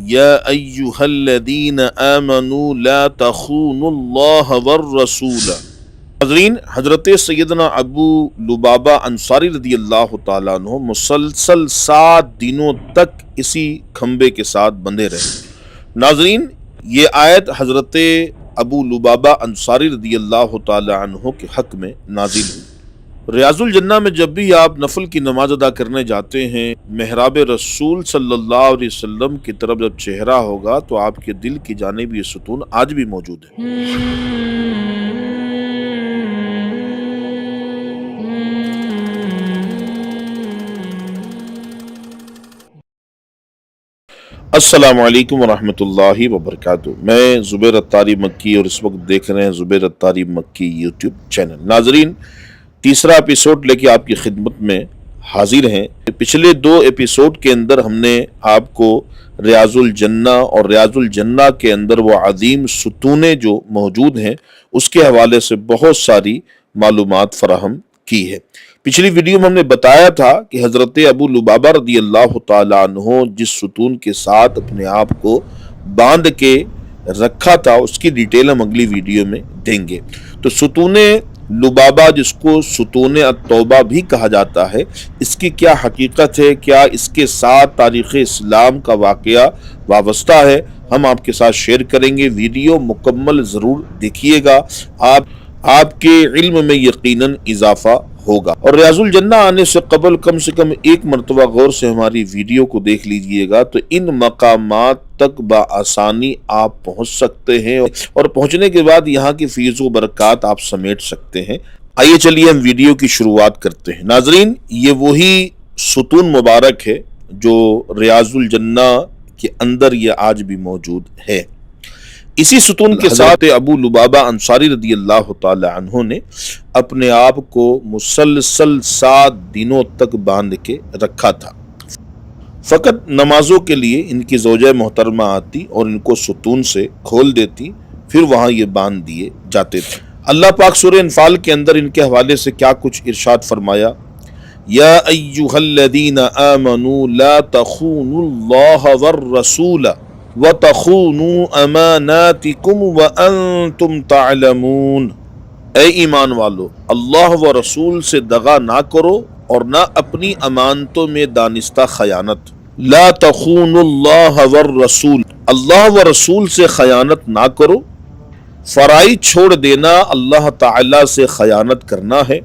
یا ایہا الذین آمنوا لا تخونوا اللہ والرسول۔ ناظرین، حضرت سیدنا ابو لبابہ انصاری رضی اللہ تعالیٰ عنہ مسلسل 7 دنوں تک اسی کھمبے کے ساتھ بندھے رہے۔ ناظرین، یہ آیت حضرت ابو لبابہ انصاری رضی اللہ تعالیٰ عنہ کے حق میں نازل ہوئی۔ ریاض الجنہ میں جب بھی آپ نفل کی نماز ادا کرنے جاتے ہیں، محراب رسول صلی اللہ علیہ وسلم کی طرف جب چہرہ ہوگا تو آپ کے دل کی جانب یہ ستون آج بھی موجود ہے۔ السلام علیکم ورحمۃ اللہ وبرکاتہ۔ میں زبیر اتاری مکی اور اس وقت دیکھ رہے ہیں زبیر اتاری مکی یوٹیوب چینل۔ ناظرین، تیسرا ایپیسوڈ لے کے آپ کی خدمت میں حاضر ہیں۔ پچھلے 2 ایپیسوڈ کے اندر ہم نے آپ کو ریاض الجنہ اور ریاض الجنہ کے اندر وہ عظیم ستونیں جو موجود ہیں اس کے حوالے سے بہت ساری معلومات فراہم کی ہے۔ پچھلی ویڈیو میں ہم نے بتایا تھا کہ حضرت ابو لبابہ رضی اللہ تعالیٰ عنہ جس ستون کے ساتھ اپنے آپ کو باندھ کے رکھا تھا اس کی ڈیٹیل ہم اگلی ویڈیو میں دیں گے۔ تو ستون لبابہ، جس کو ستون التوبہ بھی کہا جاتا ہے، اس کی کیا حقیقت ہے، کیا اس کے ساتھ تاریخ اسلام کا واقعہ وابستہ ہے، ہم آپ کے ساتھ شیئر کریں گے۔ ویڈیو مکمل ضرور دیکھیے گا، آپ کے علم میں یقیناً اضافہ ہوگا۔ اور ریاض الجنہ آنے سے قبل کم سے کم ایک مرتبہ غور سے ہماری ویڈیو کو دیکھ لیجئے گا تو ان مقامات تک بآسانی آپ پہنچ سکتے ہیں اور پہنچنے کے بعد یہاں کی فیض و برکات آپ سمیٹ سکتے ہیں۔ آئیے چلیے ہم ویڈیو کی شروعات کرتے ہیں۔ ناظرین، یہ وہی ستون مبارک ہے جو ریاض الجنہ کے اندر یہ آج بھی موجود ہے۔ اسی ستون کے ساتھ ابو لبابہ انصاری رضی اللہ تعالی عنہ نے اپنے آپ کو مسلسل 7 دنوں تک باندھ کے رکھا تھا۔ فقط نمازوں کے لیے ان کی زوجہ محترمہ آتی اور ان کو ستون سے کھول دیتی، پھر وہاں یہ باندھ دیے جاتے تھے۔ اللہ پاک سورہ انفال کے اندر ان کے حوالے سے کیا کچھ ارشاد فرمایا؟ یا ایھا الذین آمنوا لا تخونوا اللہ والرسول وَتَخُونُوا أَمَانَاتِكُمْ وَأَنْتُمْ تَعْلَمُونَ۔ اے ایمان والو، اللہ و رسول سے دغا نہ کرو اور نہ اپنی امانتوں میں دانستہ خیانت۔ لا تخونوا اللہ والرسول، اللہ و رسول سے خیانت نہ کرو۔ فرائض چھوڑ دینا اللہ تعالی سے خیانت کرنا ہے،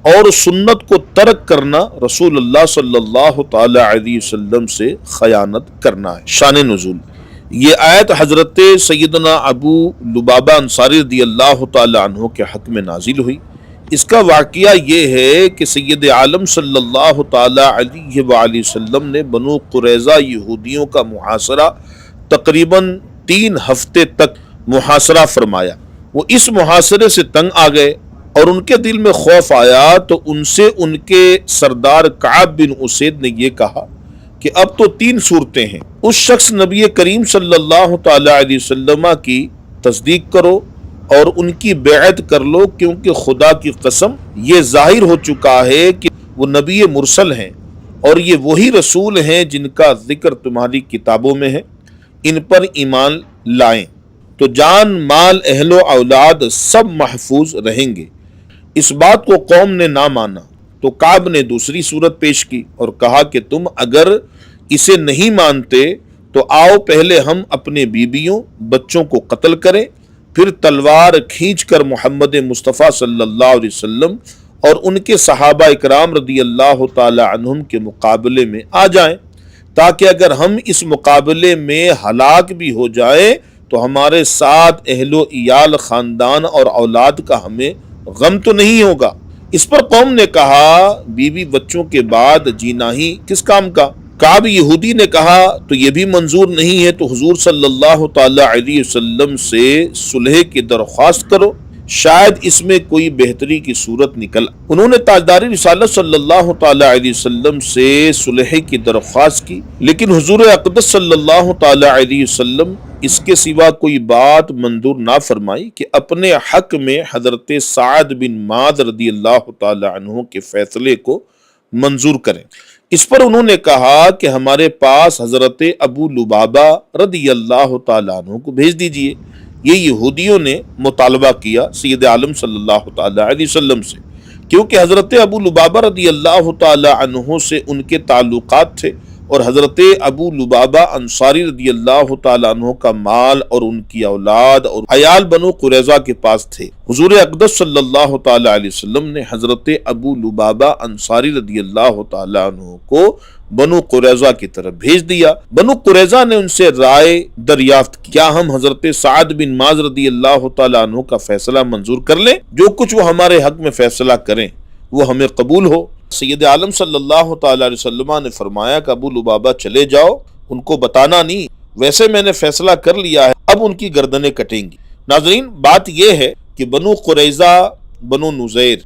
اور سنت کو ترک کرنا رسول اللہ صلی اللہ تعالی علیہ وسلم سے خیانت کرنا ہے۔ شان نزول، یہ آیت حضرت سیدنا ابو لبابہ انصاری رضی اللہ تعالی عنہ کے حق میں نازل ہوئی۔ اس کا واقعہ یہ ہے کہ سید عالم صلی اللہ تعالی علیہ وآلہ وسلم نے بنو قریظہ یہودیوں کا محاصرہ تقریباً 3 ہفتے تک محاصرہ فرمایا۔ وہ اس محاصرے سے تنگ آ گئے اور ان کے دل میں خوف آیا، تو ان سے ان کے سردار کعب بن اسید نے یہ کہا کہ اب تو 3 صورتیں ہیں۔ اس شخص نبی کریم صلی اللہ تعالی علیہ وسلم کی تصدیق کرو اور ان کی بیعت کر لو، کیونکہ خدا کی قسم یہ ظاہر ہو چکا ہے کہ وہ نبی مرسل ہیں اور یہ وہی رسول ہیں جن کا ذکر تمہاری کتابوں میں ہے۔ ان پر ایمان لائیں تو جان، مال، اہل و اولاد سب محفوظ رہیں گے۔ اس بات کو قوم نے نہ مانا تو کعب نے دوسری صورت پیش کی اور کہا کہ تم اگر اسے نہیں مانتے تو آؤ پہلے ہم اپنے بیویوں بچوں کو قتل کریں، پھر تلوار کھینچ کر محمد مصطفیٰ صلی اللہ علیہ وسلم اور ان کے صحابہ اکرام رضی اللہ تعالی عنہم کے مقابلے میں آ جائیں، تاکہ اگر ہم اس مقابلے میں ہلاک بھی ہو جائیں تو ہمارے ساتھ اہل و عیال، خاندان اور اولاد کا ہمیں غم تو نہیں ہوگا۔ اس پر قوم نے کہا بیوی بچوں کے بعد جینا ہی کس کام کا؟ کعب یہودی نے کہا تو یہ بھی منظور نہیں ہے تو حضور صلی اللہ تعالی علیہ وسلم سے صلح کی درخواست کرو، شاید اس میں کوئی بہتری کی صورت نکل۔ انہوں نے تاجدار رسالت صلی اللہ تعالی علیہ وسلم سے صلح کی درخواست کی، لیکن حضور اقدس صلی اللہ تعالی علیہ وسلم اس کے سوا کوئی بات منظور نہ فرمائی کہ اپنے حق میں حضرت سعد بن معاذ رضی اللہ تعالی عنہ کے فیصلے کو منظور کریں۔ اس پر انہوں نے کہا کہ ہمارے پاس حضرت ابو لبابہ رضی اللہ تعالیٰ عنہ کو بھیج دیجئے۔ یہ یہودیوں نے مطالبہ کیا سید عالم صلی اللہ تعالیٰ علیہ وسلم سے، کیونکہ حضرت ابو لبابہ رضی اللہ تعالیٰ عنہ سے ان کے تعلقات تھے، اور حضرت ابو لبابہ انصاری رضی اللہ تعالیٰ عنہ کا مال اور ان کی اولاد اور عیال بنو قریظہ کے پاس تھے۔ حضور اقدس صلی اللہ تعالیٰ علیہ وسلم نے حضرت ابو لبابہ انصاری رضی اللہ تعالیٰ عنہ کو بنو قریظہ کی طرف بھیج دیا۔ بنو قریظہ نے ان سے رائے دریافت کی، کیا ہم حضرت سعد بن معاذ رضی اللہ تعالیٰ عنہ کا فیصلہ منظور کر لیں؟ جو کچھ وہ ہمارے حق میں فیصلہ کریں وہ ہمیں قبول ہو۔ سید عالم صلی اللہ تعالیٰ علیہ وسلم نے فرمایا کہ ابو لبابہ چلے جاؤ، ان کو بتانا نہیں، ویسے میں نے فیصلہ کر لیا ہے، اب ان کی گردنیں کٹیں گی۔ ناظرین، بات یہ ہے کہ بنو قریظہ، بنو نذیر،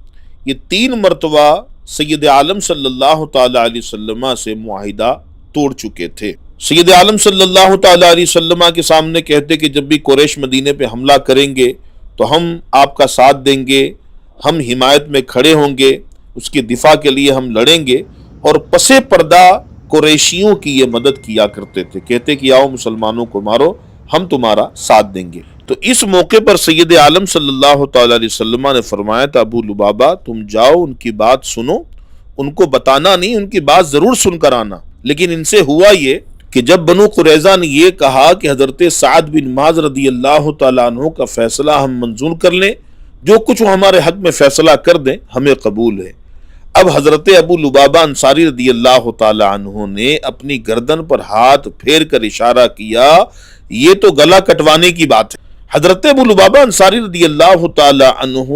یہ 3 مرتبہ سید عالم صلی اللہ تعالیٰ علیہ وسلم سے معاہدہ توڑ چکے تھے۔ سید عالم صلی اللہ تعالیٰ علیہ وسلم کے سامنے کہتے کہ جب بھی قریش مدینے پہ حملہ کریں گے تو ہم آپ کا ساتھ دیں گے، ہم حمایت میں کھڑے ہوں گے، اس کی دفاع کے لیے ہم لڑیں گے، اور پس پردہ قریشیوں کی یہ مدد کیا کرتے تھے، کہتے کہ آؤ مسلمانوں کو مارو، ہم تمہارا ساتھ دیں گے۔ تو اس موقع پر سید عالم صلی اللہ تعالیٰ علیہ وسلم نے فرمایا تھا ابو لبابہ تم جاؤ، ان کی بات سنو، ان کو بتانا نہیں، ان کی بات ضرور سن کر آنا۔ لیکن ان سے ہوا یہ کہ جب بنو قریظہ نے یہ کہا کہ حضرت سعد بن معاذ رضی اللہ تعالیٰ عنہ کا فیصلہ ہم منظور کر لیں، جو کچھ وہ ہمارے حق میں فیصلہ کر دیں ہمیں قبول ہے، اب حضرت ابو لبابہ انصاری رضی اللہ تعالی عنہ نے اپنی گردن پر ہاتھ پھیر کر اشارہ کیا، یہ تو گلا کٹوانے کی بات ہے۔ حضرت ابو لبابہ انصاری رضی اللہ تعالی عنہ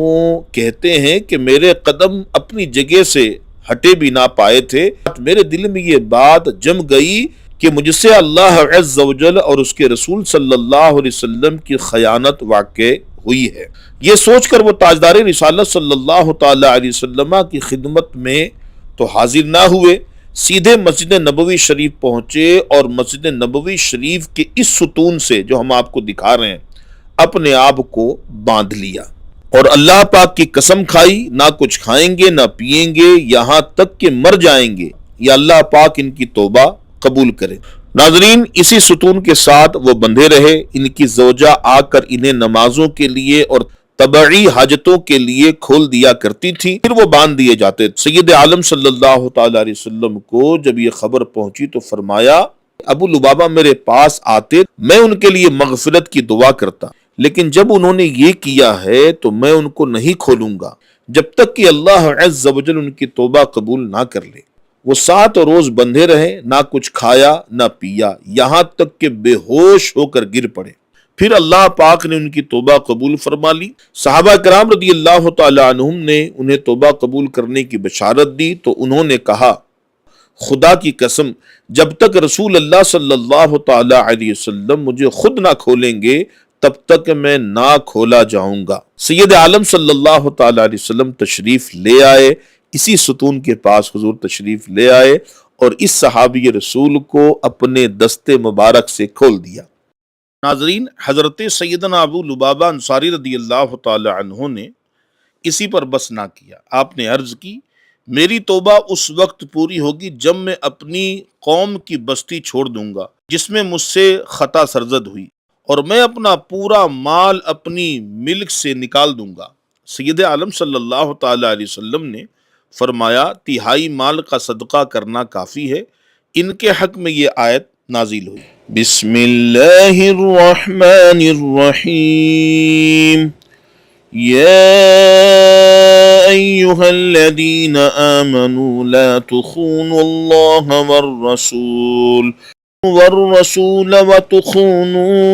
کہتے ہیں کہ میرے قدم اپنی جگہ سے ہٹے بھی نہ پائے تھے، میرے دل میں یہ بات جم گئی کہ مجھ سے اللہ عز و جل اور اس کے رسول صلی اللہ علیہ وسلم کی خیانت واقع ہوئی ہے۔ یہ سوچ کر وہ تاجدار رسالت صلی اللہ تعالی علیہ وسلم کی خدمت میں تو حاضر نہ ہوئے، سیدھے مسجد نبوی شریف پہنچے اور مسجد نبوی شریف کے اس ستون سے جو ہم آپ کو دکھا رہے ہیں اپنے آپ کو باندھ لیا، اور اللہ پاک کی قسم کھائی نہ کچھ کھائیں گے نہ پیئیں گے یہاں تک کہ مر جائیں گے، یا اللہ پاک ان کی توبہ قبول کرے۔ ناظرین، اسی ستون کے ساتھ وہ بندھے رہے، ان کی زوجہ آ کر انہیں نمازوں کے لیے اور طبعی حاجتوں کے لیے کھول دیا کرتی تھی، پھر وہ باندھ دیے جاتے۔ سید عالم صلی اللہ تعالی علیہ وسلم کو جب یہ خبر پہنچی تو فرمایا ابو لبابہ میرے پاس آتے، میں ان کے لیے مغفرت کی دعا کرتا، لیکن جب انہوں نے یہ کیا ہے تو میں ان کو نہیں کھولوں گا جب تک کہ اللہ عز و جل ان کی توبہ قبول نہ کر لے۔ وہ 7 روز بندھے رہے، نہ کچھ کھایا نہ پیا، یہاں تک کہ بے ہوش ہو کر گر پڑے، پھر اللہ پاک نے ان کی توبہ قبول فرما لی۔ صحابہ کرام رضی اللہ تعالی عنہم نے انہیں توبہ قبول کرنے کی بشارت دی تو انہوں نے کہا خدا کی قسم جب تک رسول اللہ صلی اللہ تعالی علیہ وسلم مجھے خود نہ کھولیں گے تب تک میں نہ کھولا جاؤں گا۔ سید عالم صلی اللہ تعالی علیہ وسلم تشریف لے آئے، اسی ستون کے پاس حضور تشریف لے آئے اور اس صحابی رسول کو اپنے دستے مبارک سے کھول دیا۔ ناظرین، حضرت سیدنا ابو لبابہ انصاری رضی اللہ تعالی عنہ نے اسی پر بس نہ کیا، آپ نے عرض کی میری توبہ اس وقت پوری ہوگی جب میں اپنی قوم کی بستی چھوڑ دوں گا جس میں مجھ سے خطا سرزد ہوئی، اور میں اپنا پورا مال اپنی ملک سے نکال دوں گا۔ سید عالم صلی اللہ تعالی علیہ وسلم نے فرمایا 1/3 مال کا صدقہ کرنا کافی ہے۔ ان کے حق میں یہ آیت نازل ہوئی، بسم اللہ الرحمن الرحیم، یا ایہا الذین آمنوا لا تخونوا اللہ والرسول وتخونوا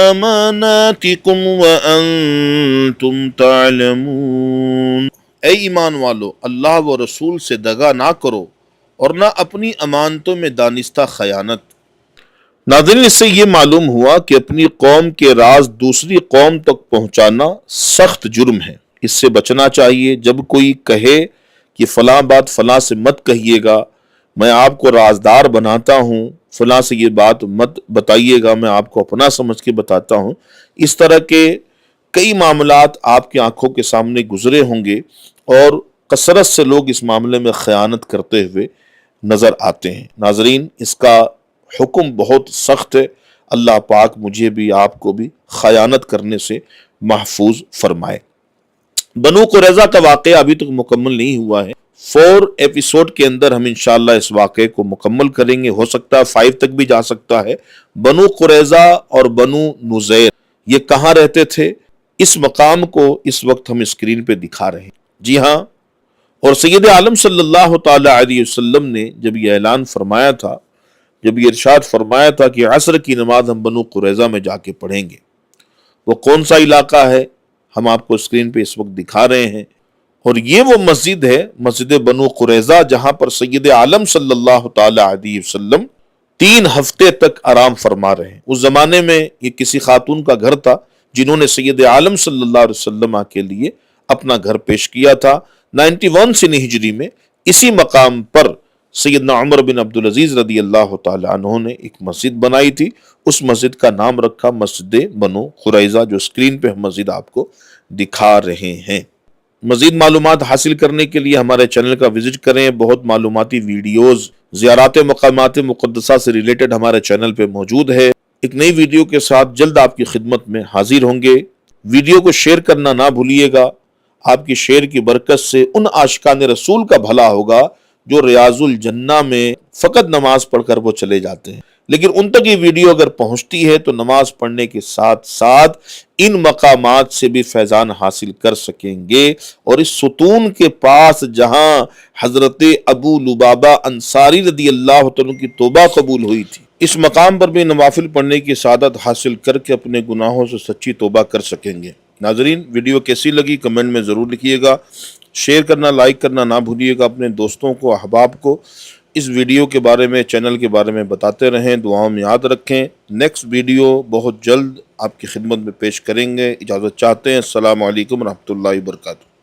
اماناتکم وانتم تعلمون۔ اے ایمان والو، اللہ و رسول سے دغا نہ کرو اور نہ اپنی امانتوں میں دانستہ خیانت۔ ناظرین، اس سے یہ معلوم ہوا کہ اپنی قوم کے راز دوسری قوم تک پہنچانا سخت جرم ہے، اس سے بچنا چاہیے۔ جب کوئی کہے کہ فلاں بات فلاں سے مت کہیے گا، میں آپ کو رازدار بناتا ہوں، فلاں سے یہ بات مت بتائیے گا، میں آپ کو اپنا سمجھ کے بتاتا ہوں، اس طرح کے کئی معاملات آپ کی آنکھوں کے سامنے گزرے ہوں گے، اور کثرت سے لوگ اس معاملے میں خیانت کرتے ہوئے نظر آتے ہیں۔ ناظرین، اس کا حکم بہت سخت ہے، اللہ پاک مجھے بھی آپ کو بھی خیانت کرنے سے محفوظ فرمائے۔ بنو قریظہ کا واقعہ ابھی تک مکمل نہیں ہوا ہے، 4 ایپیسوڈ کے اندر ہم انشاءاللہ اس واقعے کو مکمل کریں گے، ہو سکتا ہے 5 تک بھی جا سکتا ہے۔ بنو قریظہ اور بنو نذیر یہ کہاں رہتے تھے، اس مقام کو اس وقت ہم اسکرین پہ دکھا رہے ہیں۔ جی ہاں، اور سید عالم صلی اللہ تعالی علیہ وسلم نے جب یہ اعلان فرمایا تھا، جب یہ ارشاد فرمایا تھا کہ عصر کی نماز ہم بنو قریظہ میں جا کے پڑھیں گے، وہ کون سا علاقہ ہے ہم آپ کو اسکرین پہ اس وقت دکھا رہے ہیں، اور یہ وہ مسجد ہے، مسجد بنو قریظہ، جہاں پر سید عالم صلی اللہ تعالی علیہ وسلم 3 ہفتے تک آرام فرما رہے ہیں۔ اس زمانے میں یہ کسی خاتون کا گھر تھا جنہوں نے سید عالم صلی اللہ علیہ وسلم کے لیے اپنا گھر پیش کیا تھا۔ 91 سنی ہجری میں اسی مقام پر سیدنا عمر بن عبدالعزیز رضی اللہ تعالی عنہ نے ایک مسجد بنائی تھی، اس مسجد کا نام رکھا مسجد بنو قریظہ، جو اسکرین پہ ہم مسجد آپ کو دکھا رہے ہیں۔ مزید معلومات حاصل کرنے کے لیے ہمارے چینل کا وزٹ کریں، بہت معلوماتی ویڈیوز زیارات مقامات مقدسہ سے ریلیٹڈ ہمارے چینل پہ موجود ہے۔ ایک نئی ویڈیو کے ساتھ جلد آپ کی خدمت میں حاضر ہوں گے۔ ویڈیو کو شیئر کرنا نہ بھولیے گا، آپ کی شیئر کی برکت سے ان عاشقان رسول کا بھلا ہوگا جو ریاض الجنہ میں فقط نماز پڑھ کر وہ چلے جاتے ہیں، لیکن ان تک یہ ویڈیو اگر پہنچتی ہے تو نماز پڑھنے کے ساتھ ساتھ ان مقامات سے بھی فیضان حاصل کر سکیں گے، اور اس ستون کے پاس جہاں حضرت ابو لبابہ انصاری رضی اللہ عنہ کی توبہ قبول ہوئی تھی، اس مقام پر بھی نوافل پڑھنے کی سعادت حاصل کر کے اپنے گناہوں سے سچی توبہ کر سکیں گے۔ ناظرین، ویڈیو کیسی لگی کمنٹ میں ضرور لکھیے گا، شیئر کرنا لائک کرنا نہ بھولیے گا، اپنے دوستوں کو احباب کو اس ویڈیو کے بارے میں چینل کے بارے میں بتاتے رہیں، دعاؤں میں یاد رکھیں۔ نیکسٹ ویڈیو بہت جلد آپ کی خدمت میں پیش کریں گے، اجازت چاہتے ہیں۔ السلام علیکم ورحمۃ اللہ وبرکاتہ۔